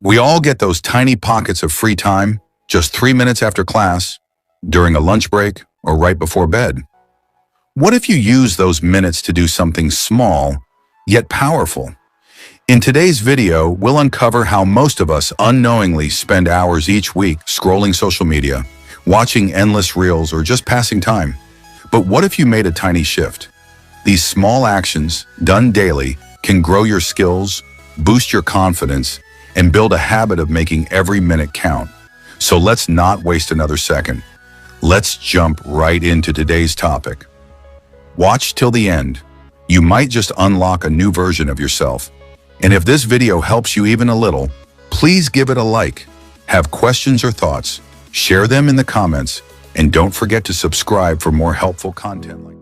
We all get those tiny pockets of free time, just 3 minutes after class, during a lunch break, or right before bed. What if you use those minutes to do something small, yet powerful? In today's video, we'll uncover how most of us unknowingly spend hours each week scrolling social media, watching endless reels, or just passing time. But what if you made a tiny shift? These small actions, done daily, can grow your skills, boost your confidence, and build a habit of making every minute count. So let's not waste another second. Let's jump right into today's topic. Watch till the end. You might just unlock a new version of yourself. And if this video helps you even a little, please give it a like. Have questions or thoughts? Share them in the comments, and don't forget to subscribe for more helpful content like